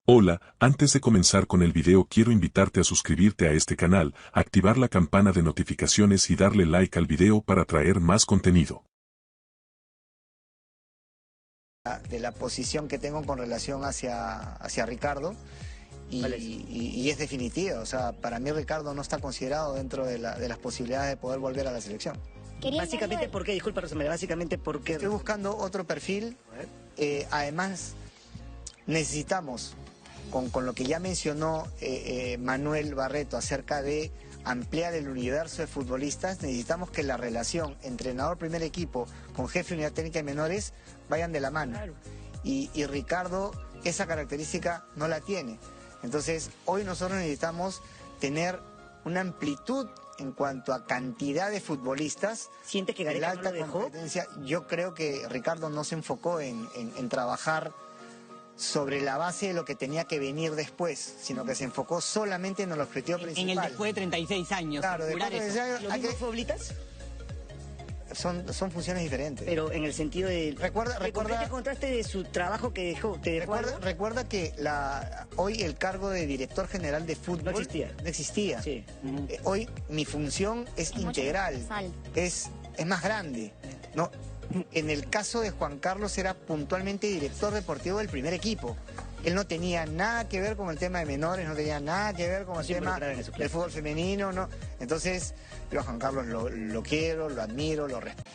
Hola, antes de comenzar con el video quiero invitarte a suscribirte a este canal, activar la campana de notificaciones y darle like al video para traer más contenido. De la posición que tengo con relación hacia Ricardo y es definitiva. O sea, para mí Ricardo no está considerado dentro de las posibilidades de poder volver a la selección. Básicamente, ¿por qué? Disculpa, Rosamela, básicamente, ¿por qué? Estoy buscando otro perfil. Además, necesitamos, con lo que ya mencionó Manuel Barreto acerca de ampliar el universo de futbolistas, necesitamos que la relación entrenador primer equipo con jefe de unidad técnica y menores vayan de la mano. Claro. Y Ricardo esa característica no la tiene. Entonces, hoy nosotros necesitamos tener una amplitud en cuanto a cantidad de futbolistas. ¿Siente que de la Gareca no alta lo dejó? competencia. Yo creo que Ricardo no se enfocó en trabajar sobre la base de lo que tenía que venir después, sino que se enfocó solamente en el objetivo principal. En el después de 36 años. Claro, curar después de eso. 36 años, ¿Lo mismo fue Oblitas? son funciones diferentes. Pero en el sentido de... Recuerda- el contraste de su trabajo que dejó. ¿Te dejó algo? Recuerda que hoy el cargo de director general de fútbol No existía. No existía. Sí. Hoy mi función es integral, es más grande. No, en el caso de Juan Carlos era puntualmente director deportivo del primer equipo. Él no tenía nada que ver con el tema de menores, no tenía nada que ver con el tema del fútbol femenino, ¿no? Entonces, yo a Juan Carlos lo quiero, lo admiro, lo respeto.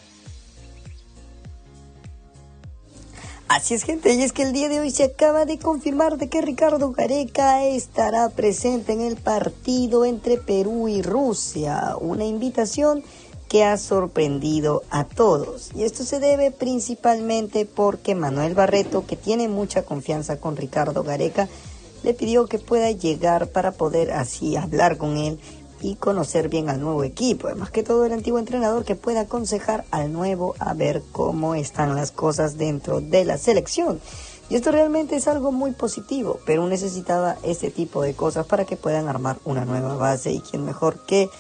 Así es, gente, y es que el día de hoy se acaba de confirmar de que Ricardo Gareca estará presente en el partido entre Perú y Rusia, una invitación que ha sorprendido a todos. Y esto se debe principalmente porque Manuel Barreto, que tiene mucha confianza con Ricardo Gareca, le pidió que pueda llegar para poder así hablar con él y conocer bien al nuevo equipo. Además que todo el antiguo entrenador que pueda aconsejar al nuevo a ver cómo están las cosas dentro de la selección. Y esto realmente es algo muy positivo. Perú necesitaba este tipo de cosas para que puedan armar una nueva base. Y quién mejor que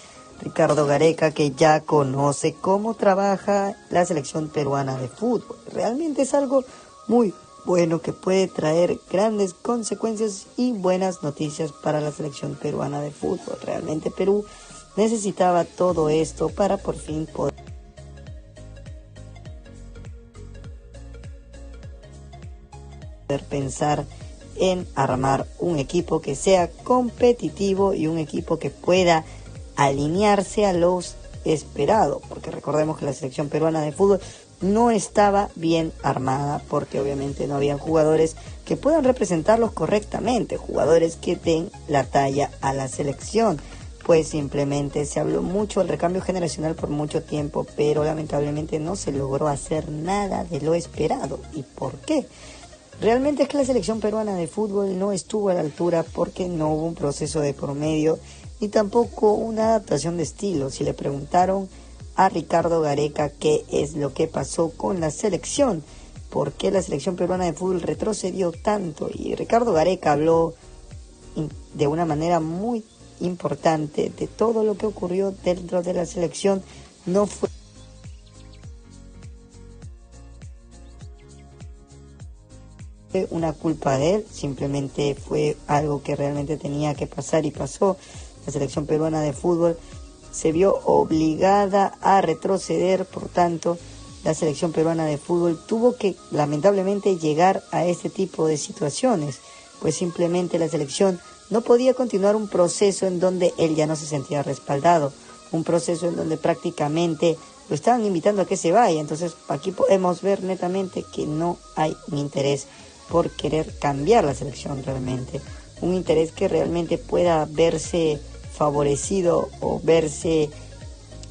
Ricardo Gareca, que ya conoce cómo trabaja la selección peruana de fútbol. Realmente es algo muy bueno que puede traer grandes consecuencias y buenas noticias para la selección peruana de fútbol. Realmente Perú necesitaba todo esto para por fin poder pensar en armar un equipo que sea competitivo y un equipo que pueda alinearse a los esperados, porque recordemos que la selección peruana de fútbol no estaba bien armada, porque obviamente no habían jugadores que puedan representarlos correctamente, jugadores que den la talla a la selección. Pues simplemente se habló mucho del recambio generacional por mucho tiempo, pero lamentablemente no se logró hacer nada de lo esperado. ¿Y por qué? Realmente es que la selección peruana de fútbol no estuvo a la altura porque no hubo un proceso de promedio ni tampoco una adaptación de estilo. Si le preguntaron a Ricardo Gareca qué es lo que pasó con la selección, por qué la selección peruana de fútbol retrocedió tanto, y Ricardo Gareca habló de una manera muy importante de todo lo que ocurrió dentro de la selección. No fue una culpa de él, simplemente fue algo que realmente tenía que pasar y pasó. La selección peruana de fútbol se vio obligada a retroceder, por tanto, la selección peruana de fútbol tuvo que lamentablemente llegar a este tipo de situaciones, pues simplemente la selección no podía continuar un proceso en donde él ya no se sentía respaldado, un proceso en donde prácticamente lo estaban invitando a que se vaya. Entonces aquí podemos ver netamente que no hay un interés por querer cambiar la selección realmente, un interés que realmente pueda verse favorecido o verse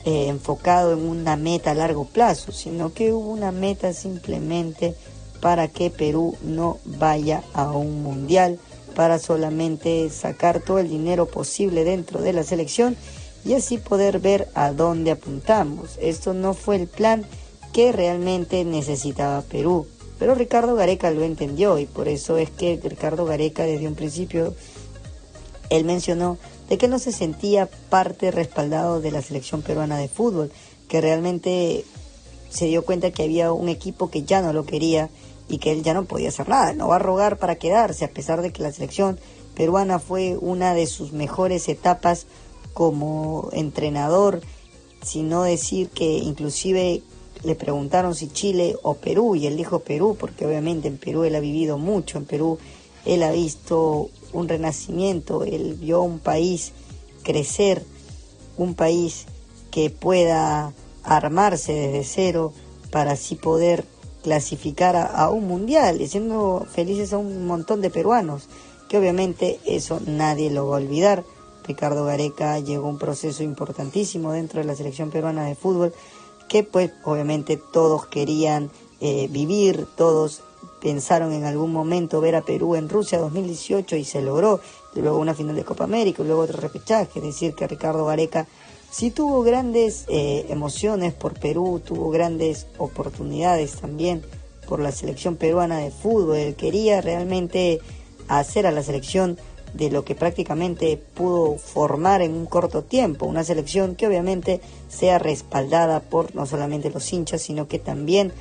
enfocado en una meta a largo plazo, sino que hubo una meta simplemente para que Perú no vaya a un mundial, para solamente sacar todo el dinero posible dentro de la selección y así poder ver a dónde apuntamos. Esto no fue el plan que realmente necesitaba Perú, pero Ricardo Gareca lo entendió, y por eso es que Ricardo Gareca desde un principio él mencionó de que no se sentía parte respaldado de la selección peruana de fútbol, que realmente se dio cuenta que había un equipo que ya no lo quería y que él ya no podía hacer nada, no va a rogar para quedarse, a pesar de que la selección peruana fue una de sus mejores etapas como entrenador, sino decir que inclusive le preguntaron si Chile o Perú, y él dijo Perú, porque obviamente en Perú él ha vivido mucho, en Perú él ha visto un renacimiento, él vio un país crecer, un país que pueda armarse desde cero para así poder clasificar a un mundial, y siendo felices a un montón de peruanos, que obviamente eso nadie lo va a olvidar. Ricardo Gareca llegó a un proceso importantísimo dentro de la selección peruana de fútbol, que pues obviamente todos querían vivir, todos pensaron en algún momento ver a Perú en Rusia 2018 y se logró, y luego una final de Copa América y luego otro repechaje. Es decir, que Ricardo Gareca sí tuvo grandes emociones por Perú, tuvo grandes oportunidades también por la selección peruana de fútbol. Él quería realmente hacer a la selección de lo que prácticamente pudo formar en un corto tiempo, una selección que obviamente sea respaldada por no solamente los hinchas, sino que también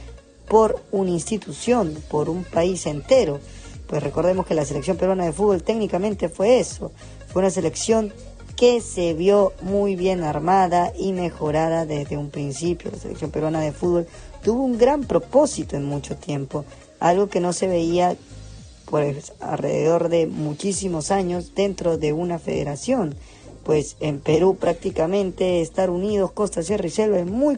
por una institución, por un país entero. Pues recordemos que la selección peruana de fútbol técnicamente fue eso, fue una selección que se vio muy bien armada y mejorada desde un principio. La selección peruana de fútbol tuvo un gran propósito en mucho tiempo, algo que no se veía pues alrededor de muchísimos años dentro de una federación. Pues en Perú prácticamente estar unidos costa, sierra y selva es muy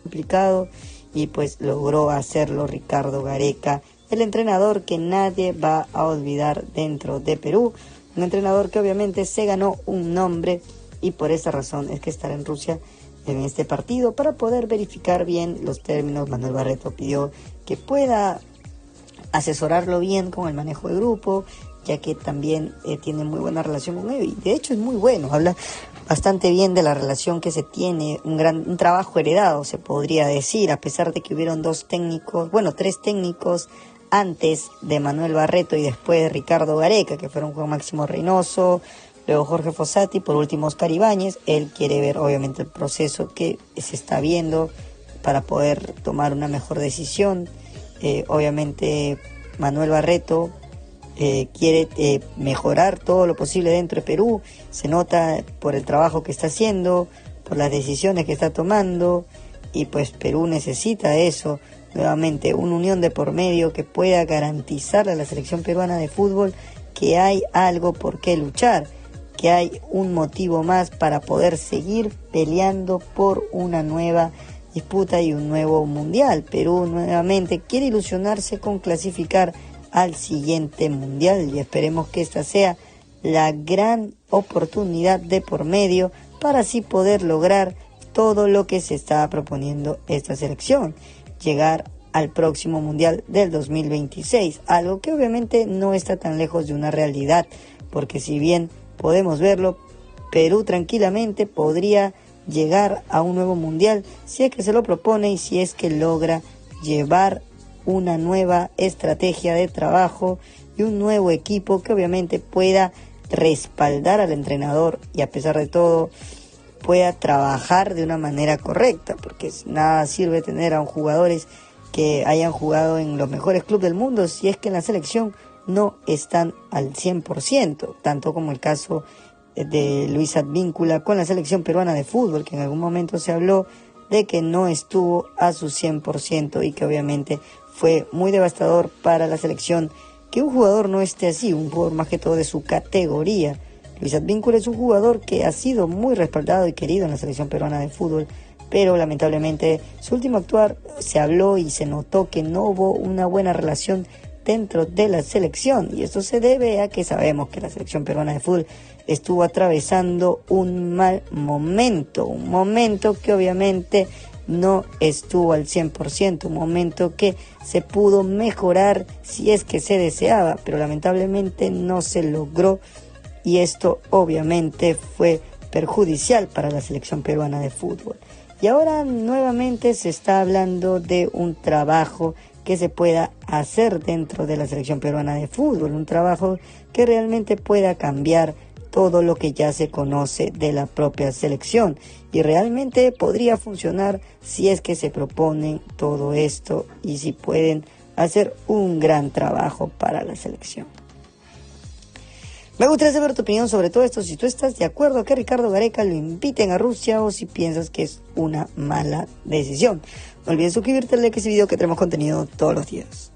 complicado, y pues logró hacerlo Ricardo Gareca, el entrenador que nadie va a olvidar dentro de Perú, un entrenador que obviamente se ganó un nombre, y por esa razón es que estará en Rusia en este partido para poder verificar bien los términos. Manuel Barreto pidió que pueda asesorarlo bien con el manejo de grupo, ya que también tiene muy buena relación con él, y de hecho es muy bueno, habla bastante bien de la relación que se tiene, un trabajo heredado se podría decir, a pesar de que hubieron tres técnicos antes de Manuel Barreto y después de Ricardo Gareca, que fueron Juan Máximo Reynoso, luego Jorge Fossati, por último Oscar Ibáñez. Él quiere ver obviamente el proceso que se está viendo para poder tomar una mejor decisión. Obviamente Manuel Barreto quiere mejorar todo lo posible dentro de Perú, se nota por el trabajo que está haciendo, por las decisiones que está tomando, y pues Perú necesita eso, nuevamente una unión de por medio que pueda garantizarle a la selección peruana de fútbol que hay algo por qué luchar, que hay un motivo más para poder seguir peleando por una nueva disputa y un nuevo mundial. Perú nuevamente quiere ilusionarse con clasificar al siguiente mundial, y esperemos que esta sea la gran oportunidad de por medio para así poder lograr todo lo que se está proponiendo esta selección, llegar al próximo mundial del 2026, algo que obviamente no está tan lejos de una realidad, porque si bien podemos verlo, Perú tranquilamente podría llegar a un nuevo mundial si es que se lo propone y si es que logra llevar una nueva estrategia de trabajo y un nuevo equipo que obviamente pueda respaldar al entrenador y a pesar de todo pueda trabajar de una manera correcta, porque nada sirve tener a jugadores que hayan jugado en los mejores clubes del mundo si es que en la selección no están al 100%, tanto como el caso de Luis Advíncula con la selección peruana de fútbol, que en algún momento se habló de que no estuvo a su 100% y que obviamente fue muy devastador para la selección que un jugador no esté así, un jugador más que todo de su categoría. Luis Advíncula es un jugador que ha sido muy respaldado y querido en la selección peruana de fútbol, pero lamentablemente su último actuar se habló y se notó que no hubo una buena relación dentro de la selección, y esto se debe a que sabemos que la selección peruana de fútbol estuvo atravesando un mal momento, un momento que obviamente no estuvo al 100%, un momento que se pudo mejorar si es que se deseaba, pero lamentablemente no se logró, y esto obviamente fue perjudicial para la selección peruana de fútbol. Y ahora nuevamente se está hablando de un trabajo que se pueda hacer dentro de la selección peruana de fútbol, un trabajo que realmente pueda cambiar todo lo que ya se conoce de la propia selección, y realmente podría funcionar si es que se proponen todo esto y si pueden hacer un gran trabajo para la selección. Me gustaría saber tu opinión sobre todo esto, si tú estás de acuerdo a que Ricardo Gareca lo inviten a Rusia o si piensas que es una mala decisión. No olvides suscribirte, like ese video, que tenemos contenido todos los días.